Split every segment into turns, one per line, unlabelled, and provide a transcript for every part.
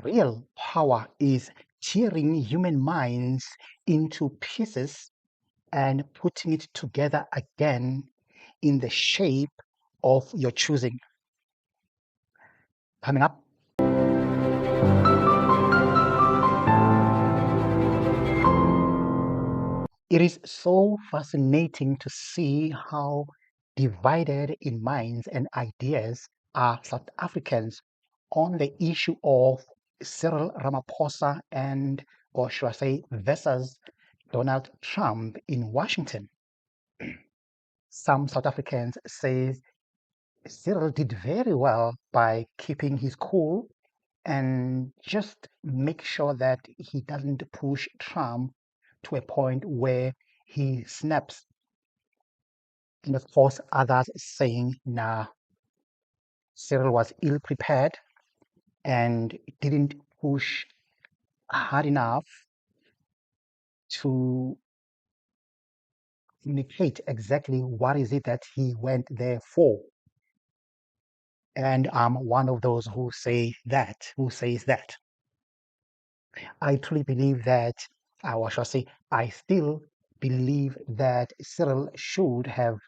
Real power is tearing human minds into pieces and putting it together again in the shape of your choosing. Coming up. It is so fascinating to see how divided in minds and ideas are South Africans on the issue of Cyril Ramaphosa and, or should I say, versus Donald Trump in Washington. Some South Africans say Cyril did very well by keeping his cool and just make sure that he doesn't push Trump to a point where he snaps. And of course, others saying, nah, Cyril was ill prepared and didn't push hard enough to communicate exactly what is it that he went there for. And I'm one of those who says that. I truly believe that, or shall I say, I still believe that Cyril should have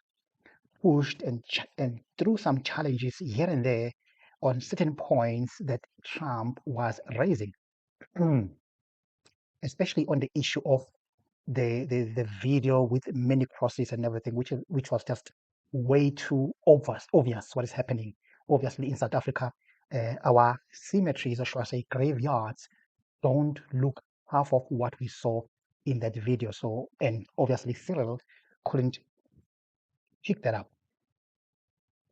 pushed and through some challenges here and there on certain points that Trump was raising, especially on the issue of the video with many crosses and everything, which was just way too obvious what is happening. Obviously, in South Africa, our cemeteries, or should I say, graveyards, don't look half of what we saw in that video. So, and obviously, Cyril couldn't pick that up.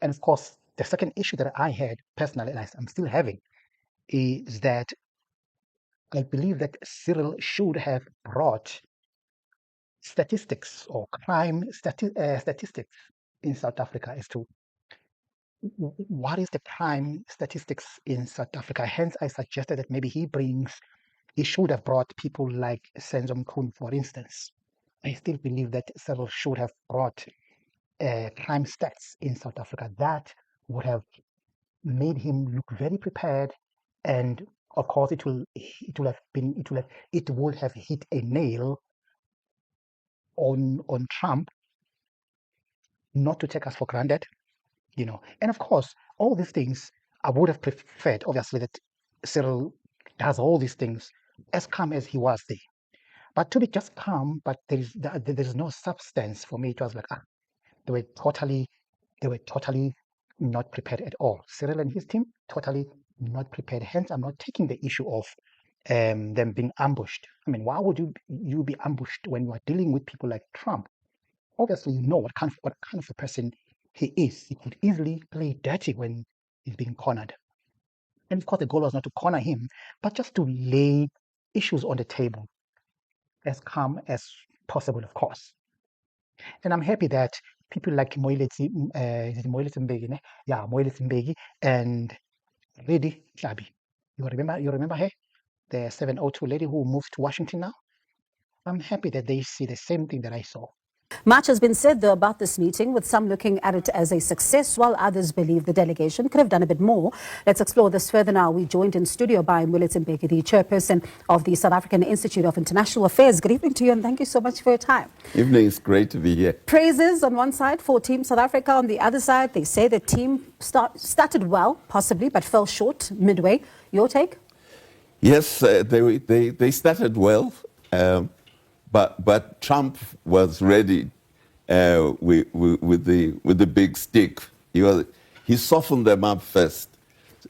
And of course, the second issue that I had personally, and I'm still having, is that I believe that Cyril should have brought statistics or crime statistics in South Africa as to what is the crime statistics in South Africa. Hence, I suggested that maybe he should have brought people like Senzo Mkhunu, for instance. I still believe that Cyril should have brought crime stats in South Africa. That would have made him look very prepared, and of course, it would have hit a nail on Trump, not to take us for granted, And of course, all these things, I would have preferred, obviously, that Cyril does all these things as calm as he was there. But to be just calm, but there is no substance. For me, it was like, they were totally not prepared at all. Cyril and his team, totally not prepared. Hence, I'm not taking the issue of them being ambushed. I mean, why would you be ambushed when you are dealing with people like Trump? Obviously, you know what kind of a person he is. He could easily play dirty when he's being cornered. And of course, the goal was not to corner him, but just to lay issues on the table as calm as possible, of course. And I'm happy that people like Moeletsi Mbeki, yeah, Moeletsi Mbeki and Lady Hlabi. You remember her? The 702 lady who moved to Washington now? I'm happy that they see the same thing that I saw.
Much has been said, though, about this meeting, with some looking at it as a success, while others believe the delegation could have done a bit more. Let's explore this further now. We're joined in studio by Moeletsi Mbeki, the chairperson of the South African Institute of International Affairs. Good evening to you, and thank you so much for your time.
Evening, it's great to be here.
Praises on one side for Team South Africa. On the other side, they say the team started well, possibly, but fell short midway. Your take?
Yes, they started well. But Trump was ready with the big stick. He softened them up first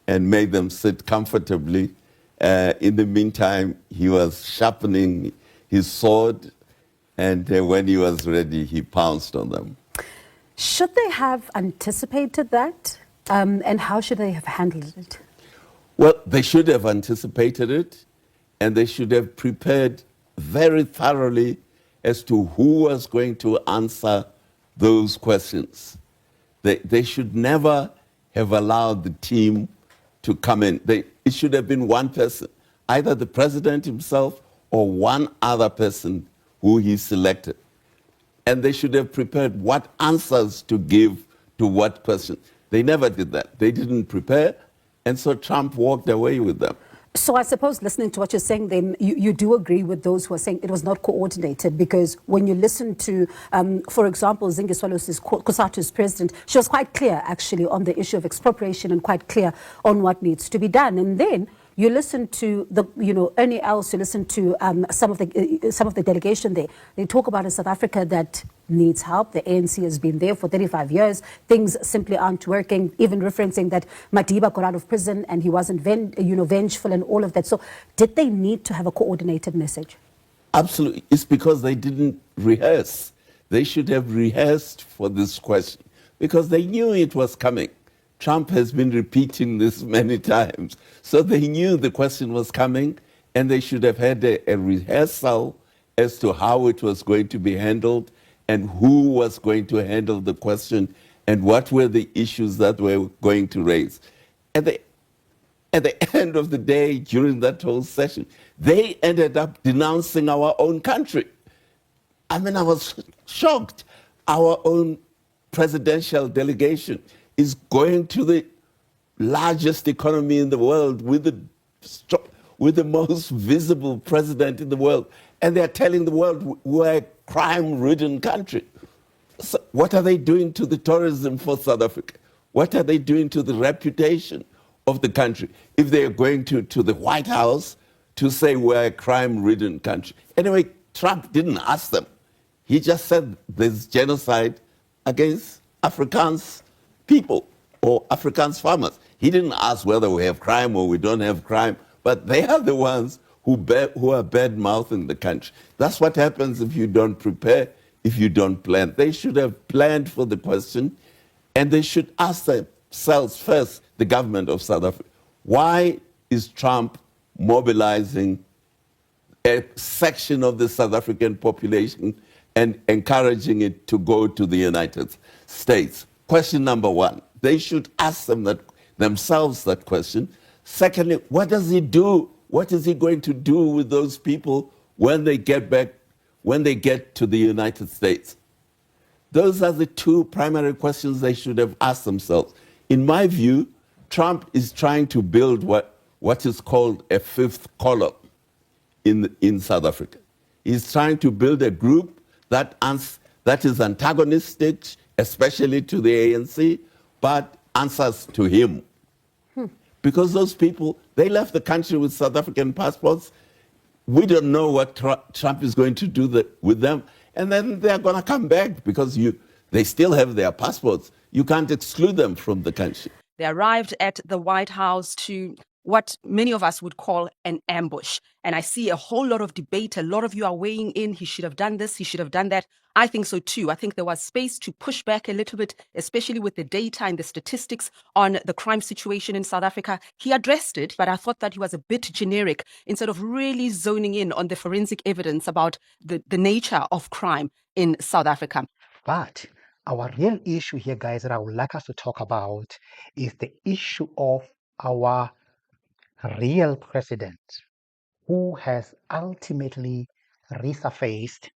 and made them sit comfortably. In the meantime, he was sharpening his sword, and when he was ready, he pounced on them.
Should they have anticipated that? And how should they have handled it?
Well, they should have anticipated it, and they should have prepared very thoroughly as to who was going to answer those questions. They should never have allowed the team to come in. It should have been one person, either the president himself or one other person who he selected. And they should have prepared what answers to give to what person. They never did that. They didn't prepare, and so Trump walked away with them.
So I suppose listening to what you're saying, then you do agree with those who are saying it was not coordinated, because when you listen to, for example, Zingiswalos Kosatu's president, she was quite clear actually on the issue of expropriation and quite clear on what needs to be done. And then you listen to the, Ernie Els, you listen to some of the delegation there. They talk about a South Africa that needs help. The ANC has been there for 35 years. Things simply aren't working, even referencing that Madiba got out of prison and he wasn't vengeful and all of that. So did they need to have a coordinated message?
Absolutely. It's because they didn't rehearse. They should have rehearsed for this question because they knew it was coming. Trump has been repeating this many times. So they knew the question was coming, and they should have had a rehearsal as to how it was going to be handled and who was going to handle the question and what were the issues that were going to raise. At the end of the day, during that whole session, they ended up denouncing our own country. I mean, I was shocked. Our own presidential delegation is going to the largest economy in the world with the most visible president in the world, and they're telling the world we're a crime-ridden country. So what are they doing to the tourism for South Africa? What are they doing to the reputation of the country if they are going to the White House to say we're a crime-ridden country? Anyway, Trump didn't ask them. He just said there's genocide against Afrikaans people or Afrikaans farmers. He didn't ask whether we have crime or we don't have crime, but they are the ones who are bad-mouthing the country. That's what happens if you don't prepare, if you don't plan. They should have planned for the question, and they should ask themselves first, the government of South Africa, why is Trump mobilizing a section of the South African population and encouraging it to go to the United States? Question number one. They should ask themselves that question. Secondly, what does he do? What is he going to do with those people when they get to the United States? Those are the two primary questions they should have asked themselves. In my view, Trump is trying to build what is called a fifth column in South Africa. He's trying to build a group that is antagonistic, especially to the ANC, but answers to him. Because those people, they left the country with South African passports. We don't know what Trump is going to do with them. And then they're going to come back because they still have their passports. You can't exclude them from the country.
They arrived at the White House to what many of us would call an ambush. And I see a whole lot of debate. A lot of you are weighing in. He should have done this. He should have done that. I think so too. I think there was space to push back a little bit, especially with the data and the statistics on the crime situation in South Africa. He addressed it, but I thought that he was a bit generic instead of really zoning in on the forensic evidence about the nature of crime in South Africa.
But our real issue here, guys, that I would like us to talk about is the issue of our real president, who has ultimately resurfaced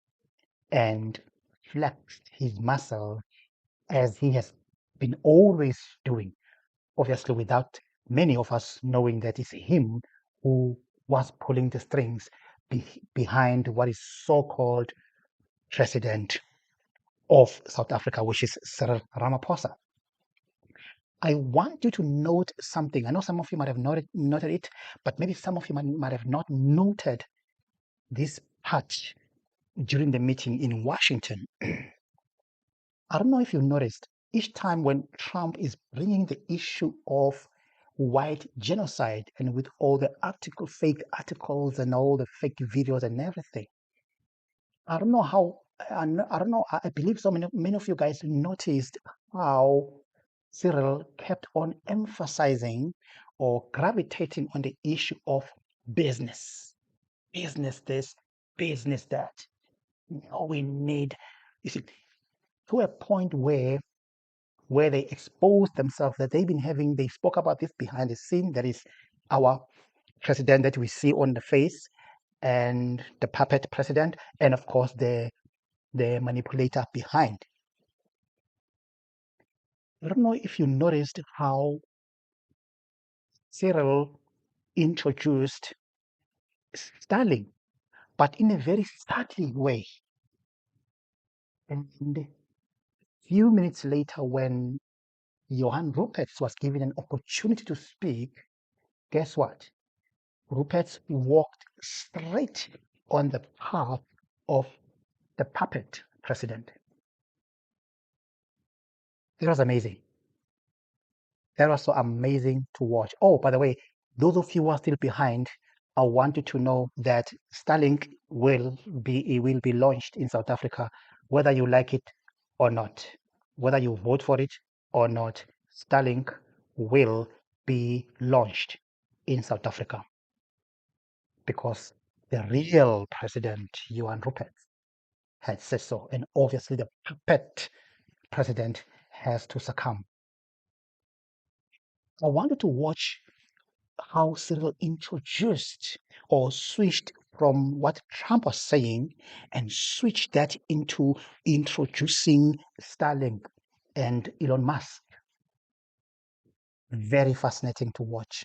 and flexed his muscle as he has been always doing, obviously without many of us knowing that it's him who was pulling the strings behind what is so-called president of South Africa, which is Cyril Ramaphosa. I want you to note something. I know some of you might have noted it, but maybe some of you might have not noted this part during the meeting in Washington. I don't know if you noticed, each time when Trump is bringing the issue of white genocide and with all the fake articles and all the fake videos and everything, I don't know how, I don't know, I believe so many of you guys noticed how Cyril kept on emphasizing or gravitating on the issue of business. Business this, business that. We need, you see, to a point where they exposed themselves, that they spoke about this behind the scene. That is our president that we see on the face, and the puppet president, and of course the manipulator behind. I don't know if you noticed how Cyril introduced Starlink, but in a very subtle way. And a few minutes later, when Johann Rupert was given an opportunity to speak, guess what? Rupert walked straight on the path of the puppet president. It was amazing. That was so amazing to watch. Oh, by the way, those of you who are still behind, I want you to know that Starlink will be launched in South Africa, whether you like it or not, whether you vote for it or not. Starlink will be launched in South Africa because the real president, Johann Rupert, had said so, and obviously the puppet president has to succumb. I wanted to watch how Cyril introduced or switched from what Trump was saying and switched that into introducing Starlink and Elon Musk. Very fascinating to watch.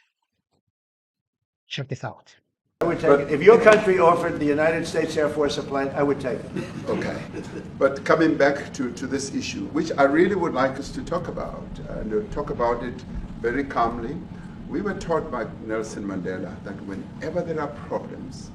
Check this out.
I would take it. If your country offered the United States Air Force a plane, I would take it.
Okay. But coming back to this issue, which I really would like us to talk about, and talk about it very calmly. We were taught by Nelson Mandela that whenever there are problems,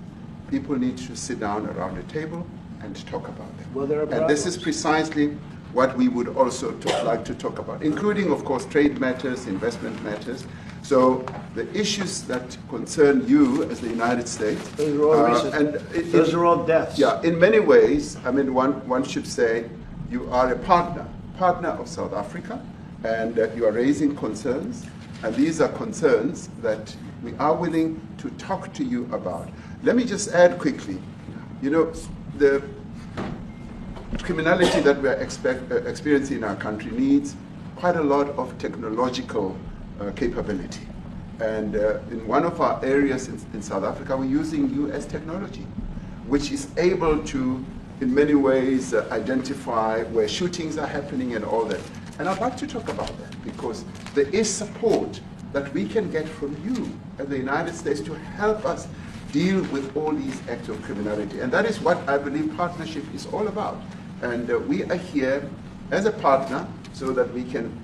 people need to sit down around a table and talk about them.
Well, there are
and this is precisely what we would also like to talk about, including, of course, trade matters, investment matters. So the issues that concern you as the United States,
those are all recent. Those are all deaths.
Yeah, in many ways, I mean, one should say you are a partner of South Africa, and you are raising concerns, and these are concerns that we are willing to talk to you about. Let me just add quickly, you know, the criminality that we are experiencing in our country needs quite a lot of technological capability. And in one of our areas in South Africa, we're using US technology, which is able to, in many ways, identify where shootings are happening and all that. And I'd like to talk about that because there is support that we can get from you as the United States to help us deal with all these acts of criminality. And that is what I believe partnership is all about. And we are here as a partner so that we can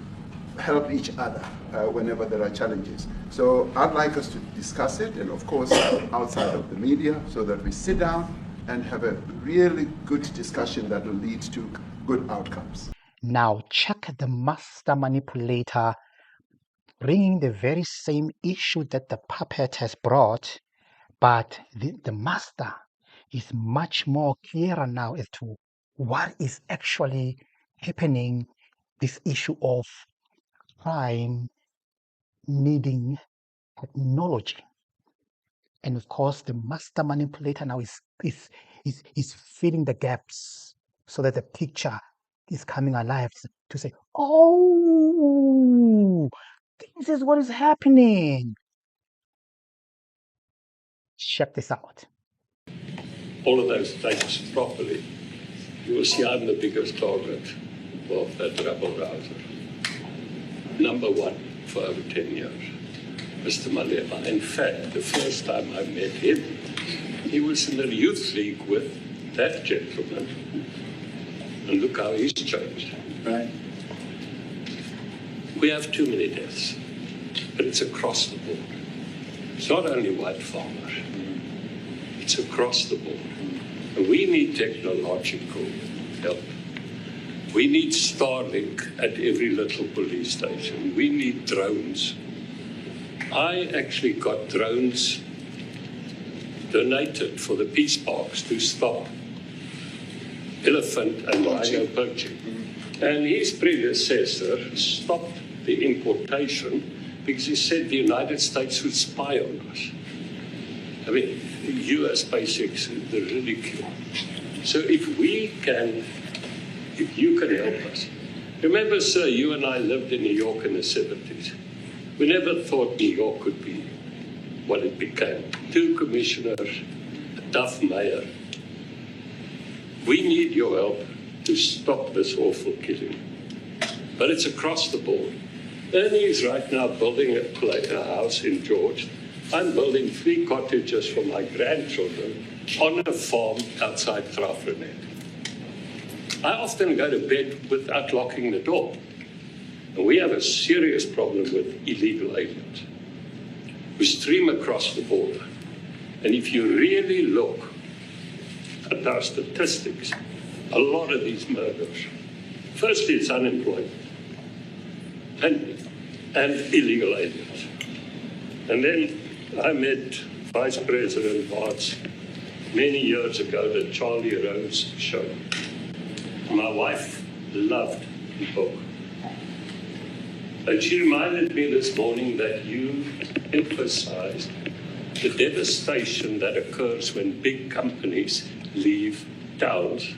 help each other whenever there are challenges. So I'd like us to discuss it, and of course outside of the media, so that we sit down and have a really good discussion that will lead to good outcomes.
Now check the master manipulator bringing the very same issue that the puppet has brought, but the master is much more clearer now as to what is actually happening, this issue of crime needing technology. And of course, the master manipulator now is filling the gaps so that the picture is coming alive to say, oh, this is what is happening. Check this out.
All of those things properly, you will see I'm the biggest target of that rabble-rouser. Number one for over 10 years, Mr. Malema. In fact, the first time I met him, he was in the youth league with that gentleman. And look how he's changed.
Right.
We have too many deaths, but it's across the board. It's not only white farmers, it's across the board. And we need technological help. We need Starlink at every little police station. We need drones. I actually got drones donated for the peace parks to stop elephant and rhino poaching. And his predecessor stopped the importation because he said the United States would spy on us. I mean, the US basics, the ridicule. So if you can help us. Remember, sir, you and I lived in New York in the 70s. We never thought New York could be what it became. 2 commissioners, a tough mayor. We need your help to stop this awful killing. But it's across the board. Ernie is right now building a house in George I'm building 3 cottages for my grandchildren on a farm outside Graaff-Reinet. I often go to bed without locking the door. And we have a serious problem with illegal aliens who stream across the border. And if you really look at our statistics, a lot of these murders, firstly, it's unemployment and illegal aliens. And then I met Vice President Bartz many years ago, the Charlie Rose show. My wife loved the book. And she reminded me this morning that you emphasized the devastation that occurs when big companies leave towns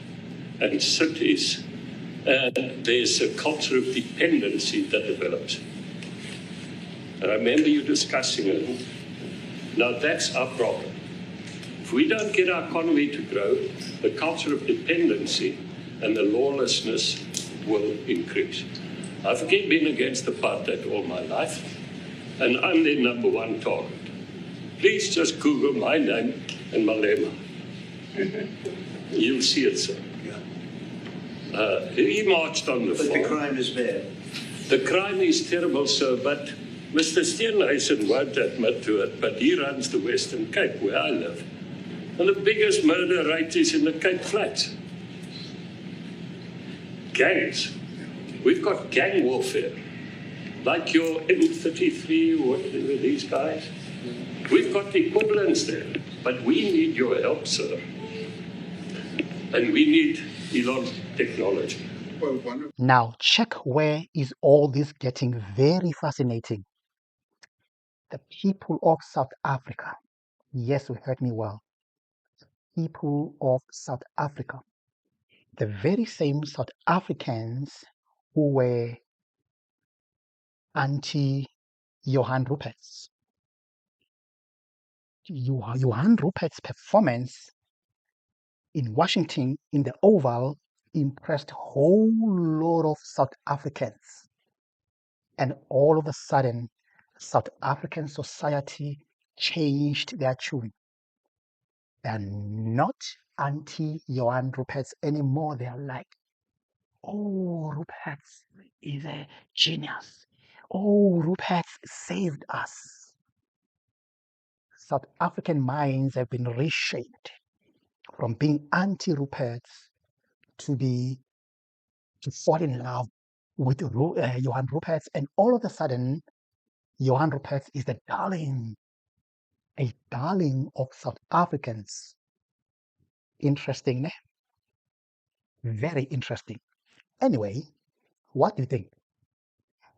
and cities, and there's a culture of dependency that develops. And I remember you discussing it. Now that's our problem. If we don't get our economy to grow, the culture of dependency and the lawlessness will increase. I've been against apartheid all my life, and I'm their #1 target. Please just Google my name and Malema. You'll see it, sir. He marched on the
But
farm.
the crime is bad.
The crime is terrible, sir, but Mr. Steenhuisen won't admit to it, but he runs the Western Cape, where I live. And the biggest murder rate is in the Cape Flats. Gangs. We've got gang warfare, like your M33, whatever these guys. We've got equivalents there, but we need your help, sir. And we need Elon technology.
Now, check where is all this getting very fascinating. The people of South Africa. Yes, you heard me well. People of South Africa. The very same South Africans who were anti-Johann Rupert's. Johann Rupert's performance in Washington in the Oval impressed a whole lot of South Africans. And all of a sudden, South African society changed their tune. They're not anti-Johann Rupert's anymore. They're like, oh, Rupert is a genius. Oh, Rupert saved us. South African minds have been reshaped from being anti-Rupert to fall in love with Johann Rupert, and all of a sudden, Johann Rupert is a darling of South Africans. Interesting, ne? Very interesting. Anyway, what do you think?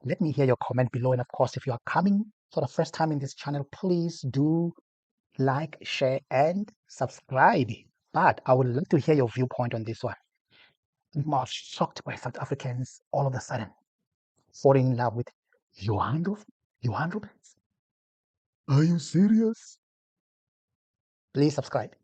Let me hear your comment below, and of course, if you are coming for the first time in this channel, please do like, share, and subscribe. But I would love to hear your viewpoint on this one. I'm more shocked by South Africans all of a sudden falling in love with Johann Rupert. Are you serious? Please subscribe.